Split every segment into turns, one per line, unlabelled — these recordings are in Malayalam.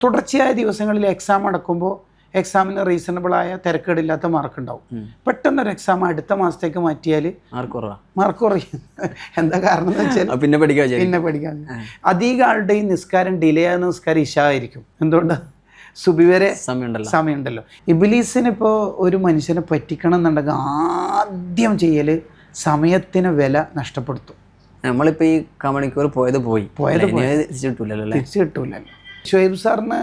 തുടർച്ചയായ ദിവസങ്ങളിൽ എക്സാം അടക്കുമ്പോൾ എക്സാമിന് റീസണബിളായ തിരക്കേടില്ലാത്ത മാർക്ക് ഉണ്ടാവും. പെട്ടെന്നൊരു എക്സാം അടുത്ത മാസത്തേക്ക് മാറ്റിയാൽ മാർക്ക് കുറയും. എന്താ കാരണം എന്ന് വെച്ചാൽ പിന്നെ പഠിക്കാൻ അധികം ആളുടെയും നിസ്കാരം ഡിലേ ആകുന്ന നിസ്കാരം ഇശാ ആയിരിക്കും. എന്തുകൊണ്ടാണ്? സുബി വരെ സമയമുണ്ടല്ലോ. ഇബ്ലീസിനിപ്പോൾ ഒരു മനുഷ്യനെ പറ്റിക്കണം എന്നുണ്ടെങ്കിൽ ആദ്യം ചെയ്യൽ സമയത്തിന് വില നഷ്ടപ്പെടുത്തും.
നമ്മളിപ്പോൾ ഈ കമണിക്കൂർ
തിരിച്ചു കിട്ടൂലല്ലോ. ഷുഹൈബ് സാറിന്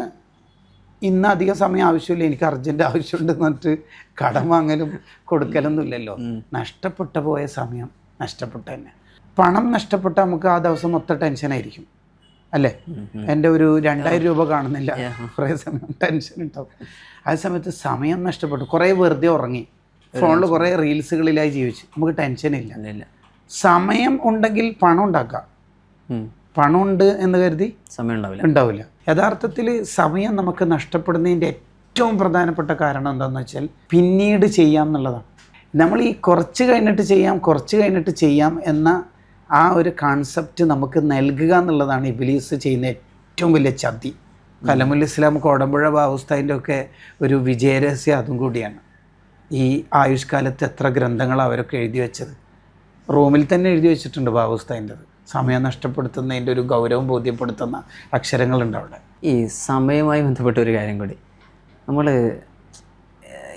ഇന്ന് അധികം സമയം ആവശ്യമില്ല, എനിക്ക് അർജൻറ്റ് ആവശ്യമുണ്ടെന്ന് പറഞ്ഞിട്ട് കടം വാങ്ങലും കൊടുക്കലൊന്നും ഇല്ലല്ലോ. നഷ്ടപ്പെട്ട പോയ സമയം നഷ്ടപ്പെട്ട തന്നെ. പണം നഷ്ടപ്പെട്ട നമുക്ക് ആ ദിവസം മൊത്തം ടെൻഷനായിരിക്കും അല്ലേ? എൻ്റെ ഒരു 2000 രൂപ കാണുന്നില്ല, കുറേ സമയം ടെൻഷൻ ഉണ്ടാവും. ആ സമയത്ത് സമയം നഷ്ടപ്പെട്ടു, കുറേ വെറുതെ ഉറങ്ങി, ഫോണിൽ കുറേ റീൽസുകളിലായി ജീവിച്ചു, നമുക്ക് ടെൻഷനില്ല. സമയം ഉണ്ടെങ്കിൽ പണം ഉണ്ടാക്കാം. പണമുണ്ട് എന്ന് കരുതി സമയം ഉണ്ടാവില്ല. യഥാർത്ഥത്തിൽ സമയം നമുക്ക് നഷ്ടപ്പെടുന്നതിൻ്റെ ഏറ്റവും പ്രധാനപ്പെട്ട കാരണം എന്താണെന്ന് വെച്ചാൽ പിന്നീട് ചെയ്യാം എന്നുള്ളതാണ്. നമ്മൾ ഈ കുറച്ച് കഴിഞ്ഞിട്ട് ചെയ്യാം എന്ന ആ ഒരു കോൺസെപ്റ്റ് നമുക്ക് നൽകുക എന്നുള്ളതാണ് ഇബ്ലീസ് ചെയ്യുന്ന ഏറ്റവും വലിയ ചതി. കലമുൽ ഇസ്ലാം കോടമ്പുഴ ബാവുസ്താദിൻ്റെ ഒക്കെ ഒരു വിജയരഹസ്യം അതും കൂടിയാണ്. ഈ ആയുഷ്കാലത്ത് എത്ര ഗ്രന്ഥങ്ങൾ അവരൊക്കെ എഴുതി വെച്ചത് റൂമിൽ തന്നെ എഴുതി വെച്ചിട്ടുണ്ട് ബാവുസ്താദിൻ്റെത്. സമയം നഷ്ടപ്പെടുത്തുന്നതിൻ്റെ ഒരു ഗൗരവം ബോധ്യപ്പെടുത്തുന്ന അക്ഷരങ്ങളുണ്ട് അവിടെ.
ഈ സമയവുമായി ബന്ധപ്പെട്ട ഒരു കാര്യം കൂടി, നമ്മൾ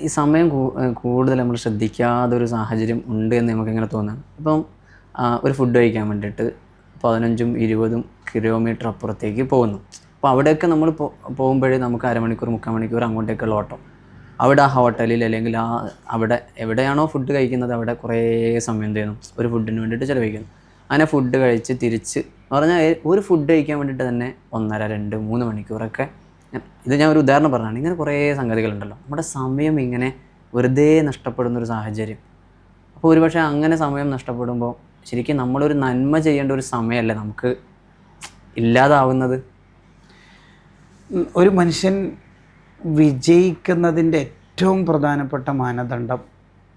ഈ സമയം കൂടുതൽ നമ്മൾ ശ്രദ്ധിക്കാതൊരു സാഹചര്യം ഉണ്ട് എന്ന് നമുക്കിങ്ങനെ തോന്നുന്നു. ഇപ്പം ഒരു ഫുഡ് കഴിക്കാൻ വേണ്ടിയിട്ട് 15-20 കിലോമീറ്റർ അപ്പുറത്തേക്ക് പോകുന്നു. അപ്പോൾ അവിടെയൊക്കെ നമ്മൾ പോകുമ്പോഴേ നമുക്ക് അരമണിക്കൂർ 3/4 മണിക്കൂർ അങ്ങോട്ടേക്കുള്ള ഓട്ടം. അവിടെ ആ ഹോട്ടലിൽ അല്ലെങ്കിൽ അവിടെ എവിടെയാണോ ഫുഡ് കഴിക്കുന്നത് അവിടെ കുറേ സമയം ചെയ്യുന്നു, ഒരു ഫുഡിന് വേണ്ടിയിട്ട് ചിലവഴിക്കുന്നു. അങ്ങനെ ഫുഡ് കഴിച്ച് തിരിച്ച് പറഞ്ഞാൽ ഒരു ഫുഡ് കഴിക്കാൻ വേണ്ടിയിട്ട് തന്നെ 1.5, 2, 3 മണിക്കൂറൊക്കെ. ഇത് ഞാൻ ഒരു ഉദാഹരണം പറഞ്ഞതാണ്. ഇങ്ങനെ കുറേ സംഗതികളുണ്ടല്ലോ. നമ്മുടെ സമയം ഇങ്ങനെ വെറുതെ നഷ്ടപ്പെടുന്നൊരു സാഹചര്യം. അപ്പോൾ ഒരുപക്ഷെ അങ്ങനെ സമയം നഷ്ടപ്പെടുമ്പോൾ ശരിക്കും നമ്മളൊരു നന്മ ചെയ്യേണ്ട ഒരു സമയമല്ലേ നമുക്ക് ഇല്ലാതാവുന്നത്.
ഒരു മനുഷ്യൻ വിജയിക്കുന്നതിൻ്റെ ഏറ്റവും പ്രധാനപ്പെട്ട മാനദണ്ഡം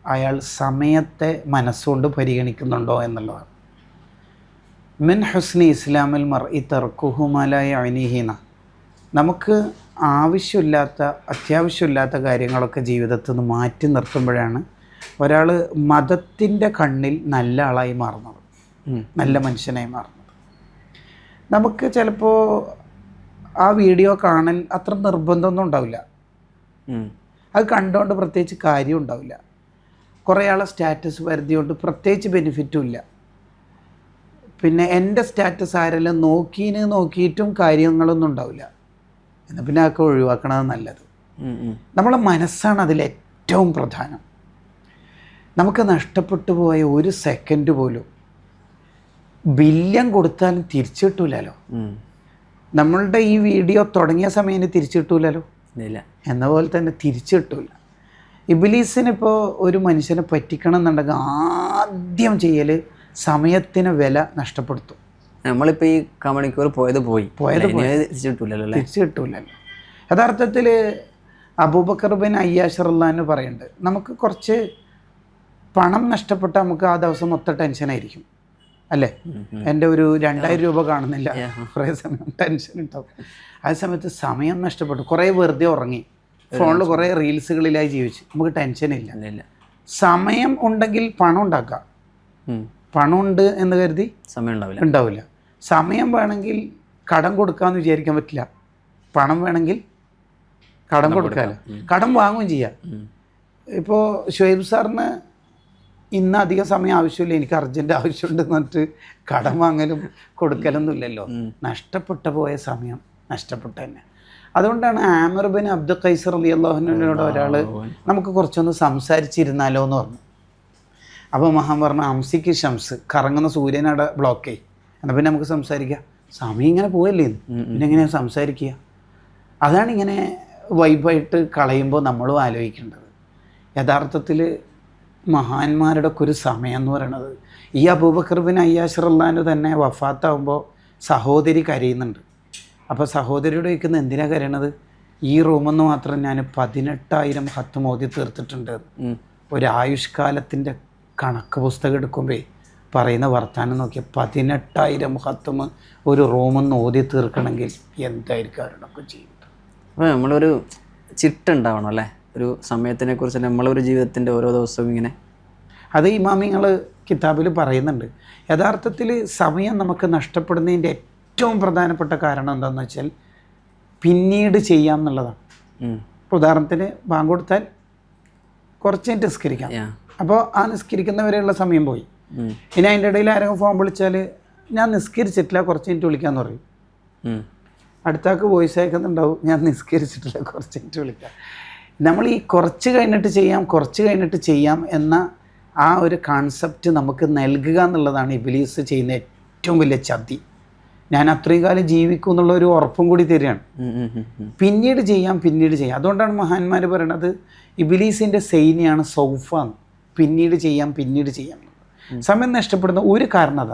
അയാൾ സമയത്തെ മനസ്സുകൊണ്ട് പരിഗണിക്കുന്നുണ്ടോ എന്നുള്ളതാണ്. മിൻ ഹുസ്നി ഇസ്ലാമിൽ മർഇ തർക്കുഹു മാ ലാ യഅ്നിഹിന. നമുക്ക് അത്യാവശ്യമില്ലാത്ത കാര്യങ്ങളൊക്കെ ജീവിതത്തിൽ നിന്ന് മാറ്റി നിർത്തുമ്പോഴാണ് ഒരാൾ മതത്തിൻ്റെ കണ്ണിൽ നല്ല ആളായി മാറുന്നത്, നല്ല മനുഷ്യനായി മാറുന്നത്. നമുക്ക് ചിലപ്പോൾ ആ വീഡിയോ കാണൽ അത്ര നിർബന്ധമൊന്നും ഉണ്ടാവില്ല, അത് കണ്ടുകൊണ്ട് പ്രത്യേകിച്ച് കാര്യം ഉണ്ടാവില്ല. കുറേ ആളെ സ്റ്റാറ്റസ് പരിധികൊണ്ട് പ്രത്യേകിച്ച് ബെനിഫിറ്റും ഇല്ല. പിന്നെ എൻ്റെ സ്റ്റാറ്റസ് ആരെല്ലാം നോക്കിയിട്ടും കാര്യങ്ങളൊന്നും ഉണ്ടാവില്ല. എന്നാൽ പിന്നെ അതൊക്കെ ഒഴിവാക്കണത് നല്ലത്. നമ്മളെ മനസ്സാണ് അതിലേറ്റവും പ്രധാനം. നമുക്ക് നഷ്ടപ്പെട്ടു പോയ ഒരു സെക്കൻഡ് പോലും ബില്യൺ കൊടുത്താലും തിരിച്ചു കിട്ടൂലല്ലോ. നമ്മളുടെ ഈ വീഡിയോ തുടങ്ങിയ സമയം തിരിച്ചു കിട്ടൂലല്ലോ, എന്ന പോലെ തന്നെ തിരിച്ചു കിട്ടൂല. ഇബ്ലീസിനിപ്പോൾ ഒരു മനുഷ്യനെ പറ്റിക്കണം എന്നുണ്ടെങ്കിൽ ആദ്യം ചെയ്യൽ സമയത്തിന് വില നഷ്ടപ്പെടുത്തും.
നമ്മളിപ്പോൾ ഈ കമണിക്കൂർ തിരിച്ചു
കിട്ടൂലല്ലോ. യഥാർത്ഥത്തിൽ അബൂബക്കർ ബിൻ അയ്യാഷ് റളിയല്ലാഹു പറയുന്നുണ്ട്, നമുക്ക് കുറച്ച് പണം നഷ്ടപ്പെട്ടാൽ നമുക്ക് ആ ദിവസം മൊത്തം ടെൻഷനായിരിക്കും അല്ലേ? എൻ്റെ ഒരു 2000 രൂപ കാണുന്നില്ല, കുറേ സമയം ടെൻഷൻ ഉണ്ടാവും. ആ സമയത്ത് സമയം നഷ്ടപ്പെട്ടു, കുറേ വെറുതെ ഉറങ്ങി, ഫോണിൽ കുറേ റീൽസുകളിലായി ജീവിച്ചു, നമുക്ക് ടെൻഷനില്ല. സമയം ഉണ്ടെങ്കിൽ പണം ഉണ്ടാക്കാം. പണമുണ്ട് എന്ന് കരുതി സമയം ഉണ്ടാവില്ല. സമയം വേണമെങ്കിൽ കടം കൊടുക്കാമെന്ന് വിചാരിക്കാൻ പറ്റില്ല. പണം വേണമെങ്കിൽ കടം കൊടുക്കാമല്ലോ, കടം വാങ്ങുകയും ചെയ്യാം. ഇപ്പോൾ ഷുഹൈബ് സാറിന് ഇന്ന് അധികം സമയം ആവശ്യമില്ല, എനിക്ക് അർജൻറ്റ് ആവശ്യമുണ്ടെന്ന് പറഞ്ഞിട്ട് കടം വാങ്ങലും കൊടുക്കലൊന്നും ഇല്ലല്ലോ. നഷ്ടപ്പെട്ട പോയ സമയം നഷ്ടപ്പെട്ട തന്നെ. അതുകൊണ്ടാണ് ആമിർ ബിൻ അബ്ദുൽ ഖൈസ് റളിയല്ലാഹു അൻഹുവിനോട് ഒരാൾ നമുക്ക് കുറച്ചൊന്ന് സംസാരിച്ചിരുന്നാലോ എന്ന് പറഞ്ഞു. അപ്പോൾ മഹാൻ പറഞ്ഞു, അംസിക്ക് ഷംസ്, കറങ്ങുന്ന സൂര്യനവിടെ ബ്ലോക്ക് ചെയ്യും, എന്നാൽ പിന്നെ നമുക്ക് സംസാരിക്കാം. സമയം ഇങ്ങനെ പോയല്ലേ, പിന്നെ എങ്ങനെയാണ് സംസാരിക്കുക? അതാണ് ഇങ്ങനെ വൈബായിട്ട് കളയുമ്പോൾ നമ്മളും ആലോചിക്കേണ്ടത്. യഥാർത്ഥത്തിൽ മഹാന്മാരുടെ ഒക്കെ ഒരു സമയം എന്ന് പറയുന്നത്, ഈ അബൂബക്കർ ബിൻ അയ്യാഷ് റളിയല്ലാഹു തന്നെ വഫാത്താവുമ്പോൾ സഹോദരി കരയുന്നുണ്ട്. അപ്പോൾ സഹോദരിയോട് ചോദിക്കുന്നത്, എന്തിനാണ് കരയണത്? ഈ റൂമെന്ന് മാത്രം ഞാൻ 18,000 ഖത്ം ഓതി തീർത്തിട്ടുണ്ട്. ഒരായുഷ്കാലത്തിൻ്റെ കണക്ക് പുസ്തകം എടുക്കുമ്പോൾ പറയുന്ന വർത്താനം നോക്കിയാൽ 18,000 ഖത്ം ഒരു റൂമെന്ന് ഓതി തീർക്കണമെങ്കിൽ എന്തായിരിക്കും അവരോടൊക്കെ ചെയ്യുന്നത്?
അപ്പോൾ നമ്മളൊരു ചിട്ടുണ്ടാവണം അല്ലേ, ഒരു സമയത്തിനെ കുറിച്ച് നമ്മളൊരു ജീവിതത്തിൻ്റെ ഓരോ ദിവസവും ഇങ്ങനെ.
അത് ഇമാമിങ്ങൾ കിതാബിൽ പറയുന്നുണ്ട്. യഥാർത്ഥത്തിൽ സമയം നമുക്ക് നഷ്ടപ്പെടുന്നതിൻ്റെ ഏറ്റവും പ്രധാനപ്പെട്ട കാരണം എന്താണെന്ന് വെച്ചാൽ പിന്നീട് ചെയ്യാം എന്നുള്ളതാണ്. ഇപ്പോൾ ഉദാഹരണത്തിന് ബാങ്ക് കൊടുത്താൽ കുറച്ച് കഴിഞ്ഞ് നിസ്കരിക്കാം, അപ്പോൾ ആ നിസ്കരിക്കുന്നവരെയുള്ള സമയം പോയി. ഇനി അതിൻ്റെ ഇടയിൽ ആരെങ്കിലും ഫോൺ വിളിച്ചാൽ ഞാൻ നിസ്കരിച്ചിട്ടില്ല, കുറച്ച് കഴിഞ്ഞിട്ട് വിളിക്കാമെന്ന് പറയും. അടുത്താൾക്ക് വോയിസ് അയക്കുന്നുണ്ടാവും, ഞാൻ നിസ്കരിച്ചിട്ടില്ല, കുറച്ച് കഴിഞ്ഞിട്ട് വിളിക്കാം. നമ്മൾ ഈ കുറച്ച് കഴിഞ്ഞിട്ട് ചെയ്യാം എന്ന ആ ഒരു കോൺസെപ്റ്റ് നമുക്ക് നൽകുക എന്നുള്ളതാണ് ഇബ്ലീസ് ചെയ്യുന്ന ഏറ്റവും വലിയ ചതി. ഞാൻ അത്രയും കാലം ജീവിക്കും എന്നുള്ള ഒരു ഉറപ്പും കൂടി തരികയാണ്. പിന്നീട് ചെയ്യാം. അതുകൊണ്ടാണ് മഹാന്മാർ പറയണത് ഇബ്ലീസിൻ്റെ സൈന്യാണ് സൗഫ, പിന്നീട് ചെയ്യാം. സമയം നഷ്ടപ്പെടുന്ന ഒരു കാരണം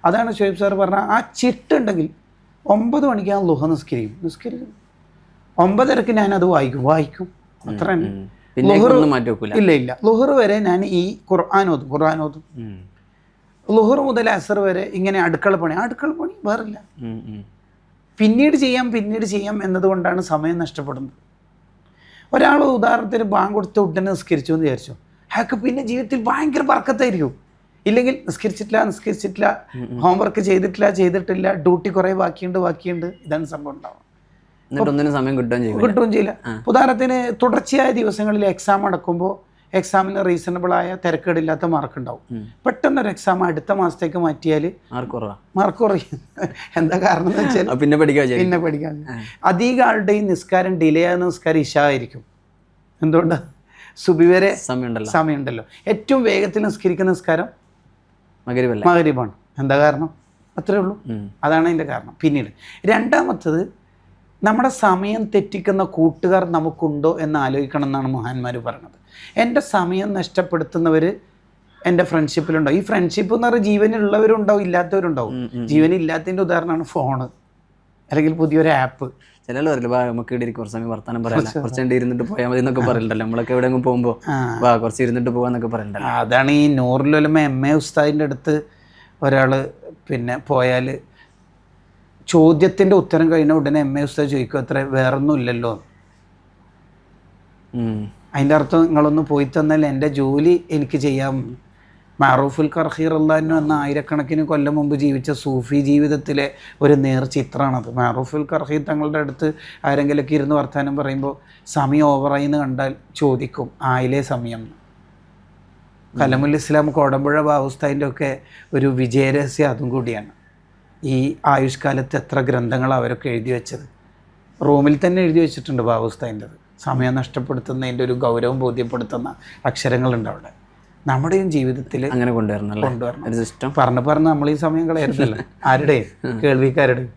അതാണ് ഷുഹൈബ് സാർ പറഞ്ഞ ആ ചിട്ടുണ്ടെങ്കിൽ 9 മണിക്ക് ഞാൻ ലുഹ നിസ്കരിക്കും, 9:30 ഞാനത് വായിക്കും അത്ര തന്നെ. ഇല്ല ലുഹർ വരെ ഞാൻ ഈ ഖുർആൻ ഓതും. ലുഹർ മുതൽ അസർ വരെ ഇങ്ങനെ അടുക്കള പണി വേറില്ല. പിന്നീട് ചെയ്യാം എന്നതുകൊണ്ടാണ് സമയം നഷ്ടപ്പെടുന്നത്. ഒരാൾ ഉദാഹരണത്തിന് ബാങ്ക് കൊടുത്ത് ഉടനെ നിസ്കരിച്ചു എന്ന് വിചാരിച്ചു, അയാൾക്ക് പിന്നെ ജീവിതത്തിൽ ഭയങ്കര ബർക്കത്തായിരിക്കും. ഇല്ലെങ്കിൽ നിസ്കരിച്ചിട്ടില്ല, ഹോംവർക്ക് ചെയ്തിട്ടില്ല, ഡ്യൂട്ടി കുറേ ബാക്കിയുണ്ട്, ഇതാണ് സംഭവം ഉണ്ടാവും.
സമയം
കിട്ടുകയും ചെയ്യില്ല. ഉദാഹരണത്തിന് തുടർച്ചയായ ദിവസങ്ങളിൽ എക്സാം നടക്കുമ്പോൾ എക്സാമിന് റീസണബിളായ തിരക്കേടില്ലാത്ത മാർക്ക് ഉണ്ടാവും. പെട്ടെന്നൊരു എക്സാം അടുത്ത മാസത്തേക്ക് മാറ്റിയാൽ മാർക്ക് കുറയും. എന്താ കാരണം എന്ന് വെച്ചാൽ പിന്നെ പഠിക്കാൻ അധികം ആളുടെയും നിസ്കാരം ഡിലേ ആകുന്ന നിസ്കാരം ഇശ ആയിരിക്കും. എന്തുകൊണ്ടാണ്? സുബി വരെ സമയമുണ്ടല്ലോ. ഏറ്റവും വേഗത്തിൽ നിസ്കരിക്കുന്ന നിസ്കാരം മഗ്‌രിബാണ്. എന്താ കാരണം? അത്രേ ഉള്ളൂ. അതാണ് അതിൻ്റെ കാരണം. പിന്നീട് രണ്ടാമത്തത്, നമ്മുടെ സമയം തെറ്റിക്കുന്ന കൂട്ടുകാർ നമുക്കുണ്ടോ എന്ന് ആലോചിക്കണം എന്നാണ് മഹാന്മാർ പറയുന്നത്. എൻ്റെ സമയം നഷ്ടപ്പെടുത്തുന്നവർ എൻ്റെ ഫ്രണ്ട്ഷിപ്പിലുണ്ടാവും. ഈ ഫ്രണ്ട്ഷിപ്പ് എന്ന് പറഞ്ഞാൽ ജീവനുള്ളവരുണ്ടാവും, ഇല്ലാത്തവരുണ്ടാവും. ജീവനില്ലാത്തതിൻ്റെ ഉദാഹരണമാണ് ഫോണ് അല്ലെങ്കിൽ പുതിയൊരു ആപ്പ്.
ചില നമുക്ക് ഇവിടെ കുറച്ച് സമയം വർത്താനം പറയാം, കുറച്ച് ഇരുന്നിട്ട് പോയാൽ മതി എന്നൊക്കെ പറയണ്ടല്ലോ. നമ്മളൊക്കെ എവിടെയെങ്കിലും പോകുമ്പോൾ കുറച്ച് ഇരുന്നിട്ട് പോകാന്നൊക്കെ പറയണ്ടല്ലോ.
അതാണ് ഈ നൂറുലുലമ MA ഉസ്താദിൻ്റെ അടുത്ത് ഒരാൾ പിന്നെ പോയാൽ ചോദ്യത്തിൻ്റെ ഉത്തരം കഴിഞ്ഞ ഉടനെ MA ഉസ്താദ് ചോദിക്കും, അത്ര വേറൊന്നും ഇല്ലല്ലോ. അതിൻ്റെ അർത്ഥം നിങ്ങളൊന്ന് പോയി തന്നാൽ എൻ്റെ ജോലി എനിക്ക് ചെയ്യാം. മാറൂഫുൽ കർഹി റളിയല്ലാഹു എന്ന ആയിരക്കണക്കിന് കൊല്ലം മുമ്പ് ജീവിച്ച സൂഫി ജീവിതത്തിലെ ഒരു നേർചിത്രമാണത്. മാറൂഫുൽ കർഹി തങ്ങളുടെ അടുത്ത് ആരെങ്കിലൊക്കെ ഇരുന്ന് വർത്താനം പറയുമ്പോൾ സമയം ഓവറായി എന്ന് കണ്ടാൽ ചോദിക്കും, ആയില്ലേ സമയം. കലമുൽ ഇസ്ലാം കോടമ്പുഴ ബാവുസ്താദിൻ്റെ ഒക്കെ ഒരു വിജയരഹസ്യം അതും കൂടിയാണ്. ഈ ആയുഷ്കാലത്ത് എത്ര ഗ്രന്ഥങ്ങൾ അവരൊക്കെ എഴുതി വെച്ചത് റൂമിൽ തന്നെ എഴുതി വെച്ചിട്ടുണ്ട് ബാവുസ്താദിൻ്റെത്. സമയം നഷ്ടപ്പെടുത്തുന്നതിൻ്റെ ഒരു ഗൗരവം ബോധ്യപ്പെടുത്തുന്ന അക്ഷരങ്ങളുണ്ട് അവിടെ. നമ്മുടെയും ജീവിതത്തിൽ
അങ്ങനെ കൊണ്ടുവരണം.
പറഞ്ഞ് നമ്മൾ ഈ സമയം കളയരുതല്ലോ, ആരുടെയും കേൾവിക്കാരുടെയും.